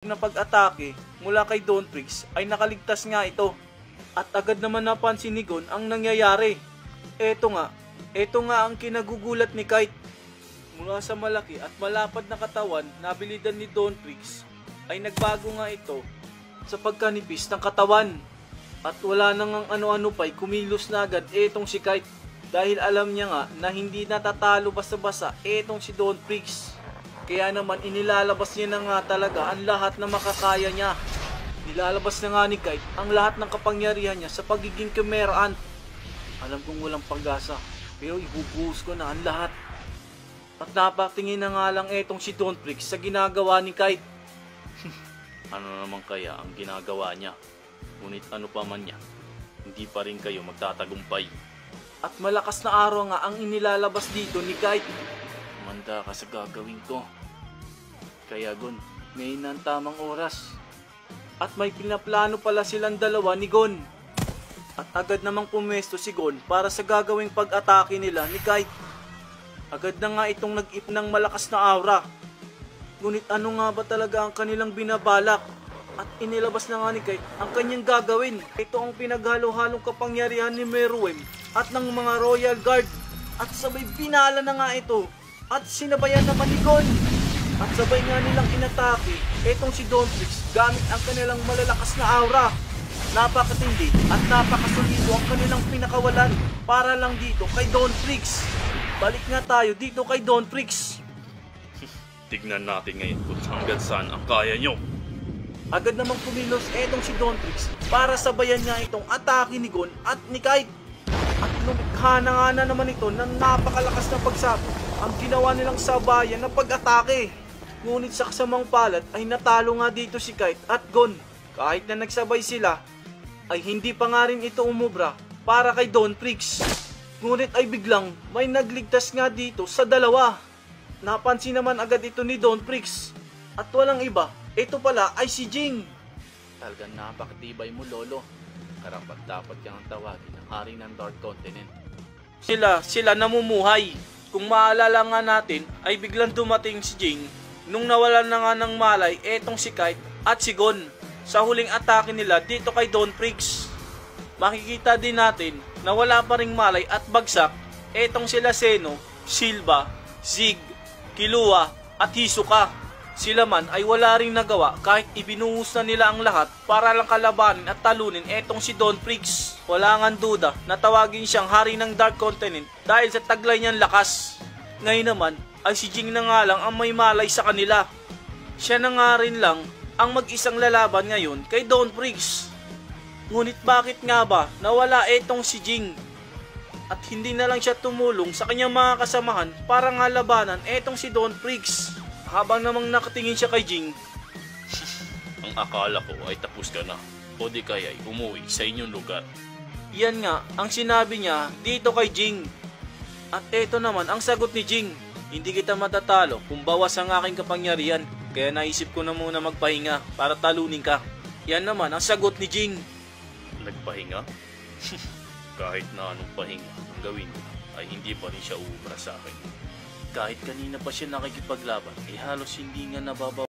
na pag-atake mula kay Don Trix ay nakaligtas nga ito. At agad naman napansin ni Gon ang nangyayari. Ito nga ang kinagugulat ni Kite. Mula sa malaki at malapad na katawan na abilidad ni Don Trix ay nagbago nga ito sa pagkanipis ng katawan. At wala nang ano-ano pa'y kumilos na agad etong si Kite dahil alam niya nga na hindi natatalo basta-basta etong si Don Trix. Kaya naman inilalabas niya na nga talaga ang lahat na makakaya niya. Nilalabas na nga ni Kite ang lahat ng kapangyarihan niya sa pagiging Chimera Ant. Alam kong walang pag-asa pero ibubuhos ko na ang lahat. At napatingin na nga lang etong si Don Trix sa ginagawa ni Kite. Ano naman kaya ang ginagawa niya? Ngunit ano pa man niya, hindi pa rin kayo magtatagumpay. At malakas na araw nga ang inilalabas dito ni Kite. Manda ka sa gagawin ko. Kaya Gon, ngayon na ang tamang oras. At may pinaplano pala silang dalawa ni Gon. At agad namang pumesto si Gon para sa gagawing pag-atake nila ni Kite. Agad na nga itong nag-ip ng malakas na aura. Ngunit ano nga ba talaga ang kanilang binabalak? At inilabas na nga ni Kite ang kanyang gagawin. Ito ang pinaghalo-halong kapangyarihan ni Meruem at ng mga Royal Guard. At sabay binala na nga ito. At sinabayan naman ni Gon. At sabay nga nilang inatake etong si Don Trix gamit ang kanilang malalakas na aura. Napakatindi at napakasulido ang kanilang pinakawalan para lang dito kay Don Trix. Balik nga tayo dito kay Don Trix. Tignan natin ngayon kung hanggang saan ang kaya nyo. Agad namang kumilos etong si Don Trix para sabayan niya itong atake ni Gon at ni Kite. At lumikha na nga na naman ito ng napakalakas na pagsabog ang ginawa nilang sabayan na pag-atake. Ngunit sa kasamang palad ay natalo nga dito si Kite at Gon. Kahit na nagsabay sila ay hindi pa nga rin ito umubra para kay Don Trix. Ngunit ay biglang may nagligtas nga dito sa dalawa. Napansin naman agad ito ni Don Trix. At walang iba, ito pala ay si Jing. Talagang napakatibay mo, Lolo. Karapat-dapat kang tawagin ang hari ng Dark Continent. Sila namumuhay. Kung maalala nga natin ay biglang dumating si Jing nung nawalan na nga ng malay etong si Kite at si Gon sa huling atake nila dito kay Don Trix. Makikita din natin na wala pa ring malay at bagsak etong sila Zeno, Silva, Zig, Killua at Hisoka. Sila man ay wala ring nagawa kahit ibinuhos na nila ang lahat para lang kalabanin at talunin etong si Don Trix. Wala ngang duda na tawagin siyang hari ng Dark Continent dahil sa taglay niyang lakas. Ngayon naman ay si Jing na nga lang ang may malay sa kanila. Siya na nga rin lang ang mag-isang lalaban ngayon kay Don Trix. Ngunit bakit nga ba nawala etong si Jing? At hindi na lang siya tumulong sa kanyang mga kasamahan para nga labanan etong si Don Trix. Habang namang nakatingin siya kay Jing. Ang akala ko ay tapos ka na o di kaya ay umuwi sa inyong lugar. Yan nga ang sinabi niya dito kay Jing. At eto naman ang sagot ni Jing. Hindi kita matatalo kung bawas ang aking kapangyarihan. Kaya naisip ko na muna magpahinga para talunin ka. Yan naman ang sagot ni Jing. Nagpahinga? Kahit na anong pahinga ang gawin ko ay hindi pa rin siya uubra sa akin. Kahit kanina pa siya nakikipaglaban ay halos hindi nga nababaw.